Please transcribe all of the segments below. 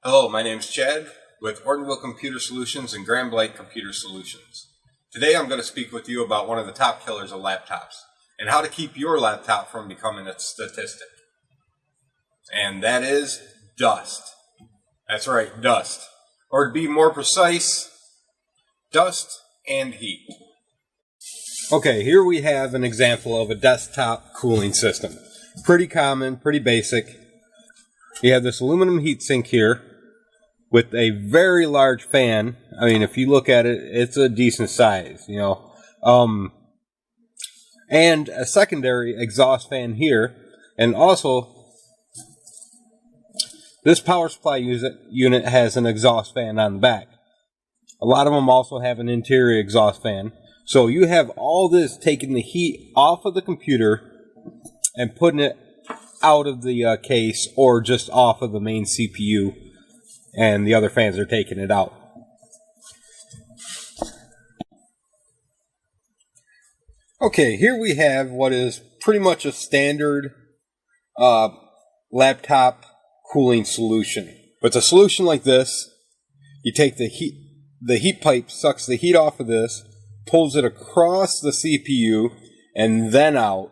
Hello, my name is Chad with Ortonville Computer Solutions and Grand Blanc Computer Solutions. Today I'm going to speak with you about one of the top killers of laptops and how to keep your laptop from becoming a statistic. And that is dust. That's right, dust. Or to be more precise, dust and heat. Okay, here we have an example of a desktop cooling system. Pretty common, pretty basic. You have this aluminum heatsink here with a very large fan. I mean, if you look at it, it's a decent size, you know. And a secondary exhaust fan here. And also, this power supply unit has an exhaust fan on the back. A lot of them also have an interior exhaust fan. So you have all this taking the heat off of the computer and putting it out of the case or just off of the main CPU, and the other fans are taking it out. Okay, here we have what is pretty much a standard laptop cooling solution. With a solution like this, you take the heat pipe sucks the heat off of this, pulls it across the CPU, and then out.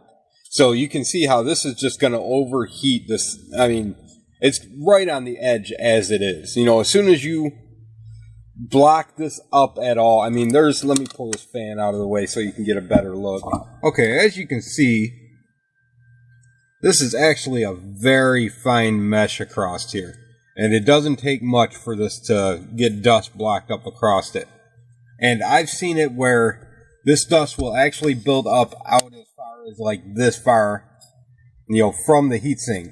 So you can see how this is just going to overheat this. I mean, it's right on the edge as it is. You know, as soon as you block this up at all, I mean, let me pull this fan out of the way so you can get a better look. Okay, as you can see, this is actually a very fine mesh across here. And it doesn't take much for this to get dust blocked up across it. And I've seen it where this dust will actually build up out as far as like this far, you know, from the heatsink.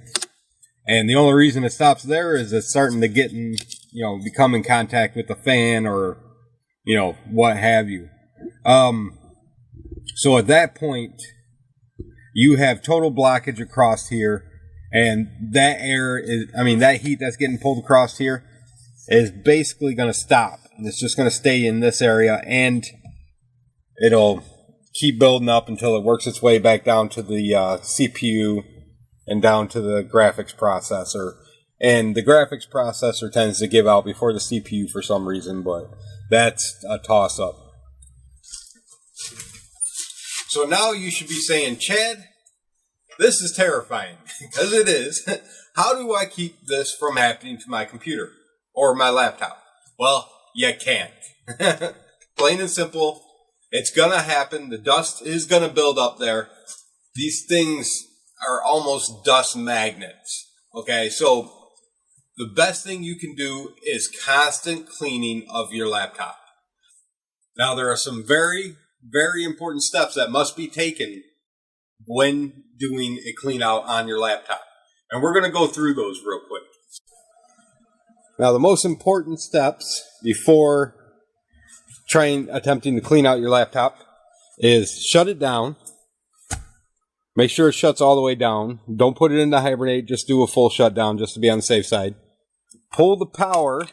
And the only reason it stops there is it's starting to get in, you know, become in contact with the fan or, you know, what have you. So at that point, you have total blockage across here. And that that heat that's getting pulled across here is basically going to stop. And it's just going to stay in this area, and it'll keep building up until it works its way back down to the CPU and down to the graphics processor. And the graphics processor tends to give out before the CPU for some reason, but that's a toss-up. So now you should be saying, Chad, this is terrifying, because it is. How do I keep this from happening to my computer or my laptop? Well, you can't. Plain and simple. It's going to happen. The dust is going to build up there. These things are almost dust magnets. Okay, so the best thing you can do is constant cleaning of your laptop. Now, there are some very, very important steps that must be taken when doing a clean out on your laptop. And we're going to go through those real quick. Now, the most important steps before attempting to clean out your laptop is shut it down. Make sure it shuts all the way down. Don't put it into hibernate. Just do a full shutdown just to be on the safe side. Pull the power.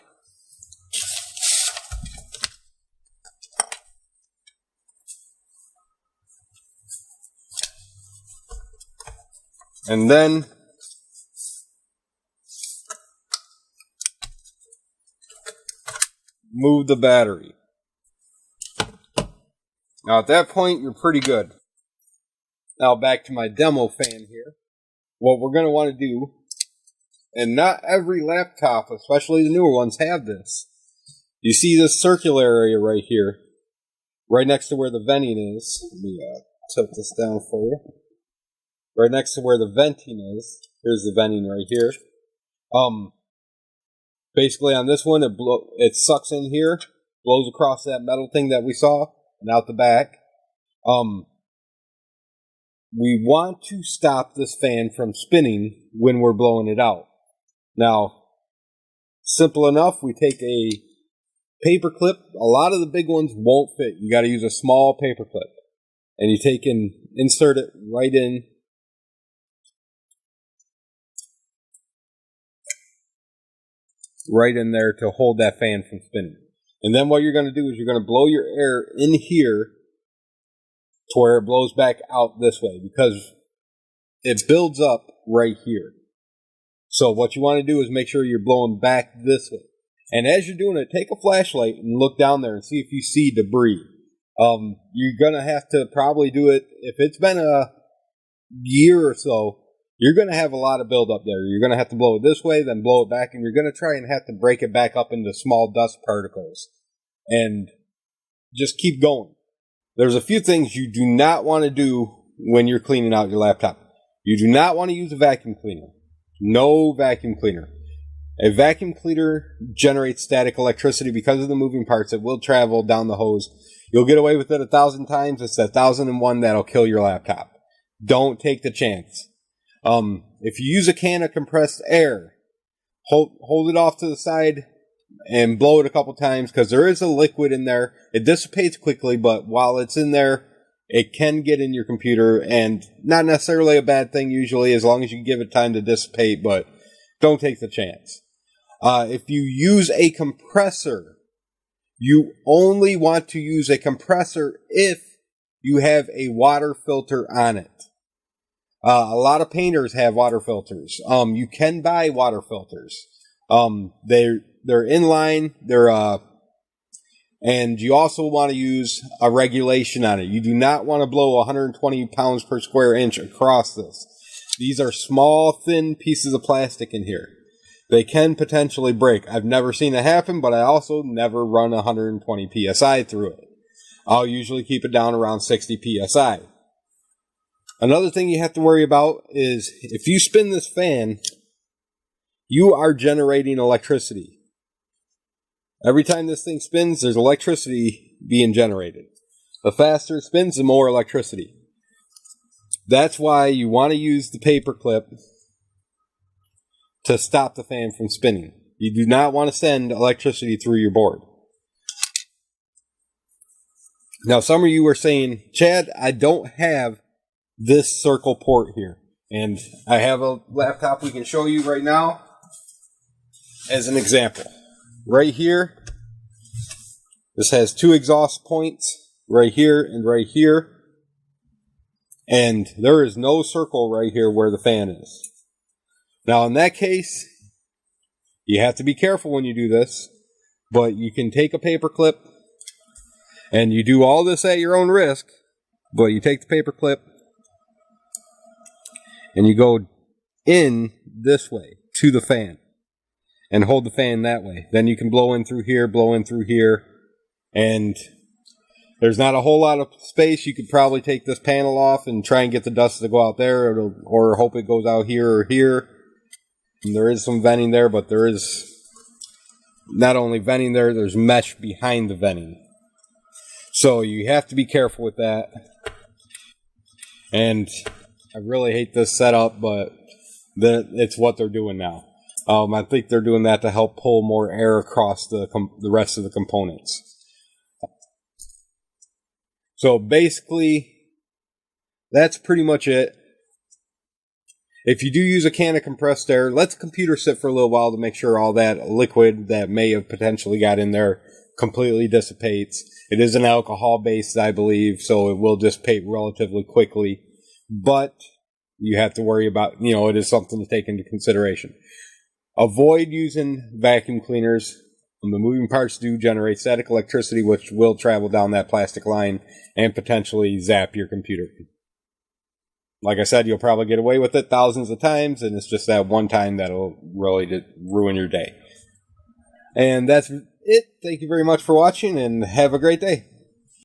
And then move the battery. Now at that point, you're pretty good. Now back to my demo fan here. What we're going to want to do, and not every laptop, especially the newer ones, have this. You see this circular area right here, right next to where the venting is. Let me tilt this down for you. Right next to where the venting is. Here's the venting right here. Basically on this one, it sucks in here, blows across that metal thing that we saw, and out the back. We want to stop this fan from spinning when we're blowing it out. Now, simple enough, we take a paper clip. A lot of the big ones won't fit. You got to use a small paper clip. And you take and insert it right in. Right in there to hold that fan from spinning. And then what you're going to do is you're going to blow your air in here to where it blows back out this way, because it builds up right here. So what you want to do is make sure you're blowing back this way. And as you're doing it, take a flashlight and look down there and see if you see debris. You're going to have to probably do it, if it's been a year or so, you're going to have a lot of buildup there. You're going to have to blow it this way, then blow it back, and you're going to try and have to break it back up into small dust particles. And just keep going. There's a few things you do not want to do when you're cleaning out your laptop. You do not want to use a vacuum cleaner. No vacuum cleaner. A vacuum cleaner generates static electricity because of the moving parts that will travel down the hose. You'll get away with it 1,000 times. It's 1,001 that'll kill your laptop. Don't take the chance. If you use a can of compressed air, hold it off to the side and blow it a couple times, because there is a liquid in there. It dissipates quickly, but while it's in there, it can get in your computer, and not necessarily a bad thing usually, as long as you give it time to dissipate, but don't take the chance. If you use a compressor, you only want to use a compressor if you have a water filter on it. A lot of painters have water filters. You can buy water filters. They're inline. And you also want to use a regulation on it. You do not want to blow 120 pounds per square inch across this. These are small, thin pieces of plastic in here. They can potentially break. I've never seen it happen, but I also never run 120 PSI through it. I'll usually keep it down around 60 PSI. Another thing you have to worry about is if you spin this fan, you are generating electricity. Every time this thing spins, there's electricity being generated. The faster it spins, the more electricity. That's why you want to use the paper clip to stop the fan from spinning. You do not want to send electricity through your board. Now, some of you are saying, Chad, I don't have this circle port here. And I have a laptop we can show you right now as an example. Right here, this has two exhaust points, right here and right here. And there is no circle right here where the fan is. Now, in that case, you have to be careful when you do this, but you can take a paper clip, and you do all this at your own risk, but you take the paper clip, and you go in this way to the fan, and hold the fan that way. Then you can blow in through here, and there's not a whole lot of space. You could probably take this panel off and try and get the dust to go out there, or hope it goes out here or here. And there is some venting there, but there is not only venting there, there's mesh behind the venting. So you have to be careful with that. And I really hate this setup, but it's what they're doing now. I think they're doing that to help pull more air across the rest of the components. So basically, that's pretty much it. If you do use a can of compressed air, let the computer sit for a little while to make sure all that liquid that may have potentially got in there completely dissipates. It is an alcohol-based, I believe, so it will dissipate relatively quickly. But you have to worry about, it is something to take into consideration. Avoid using vacuum cleaners. The moving parts do generate static electricity, which will travel down that plastic line and potentially zap your computer. Like I said, you'll probably get away with it thousands of times, and it's just that one time that'll really ruin your day. And that's it. Thank you very much for watching, and have a great day.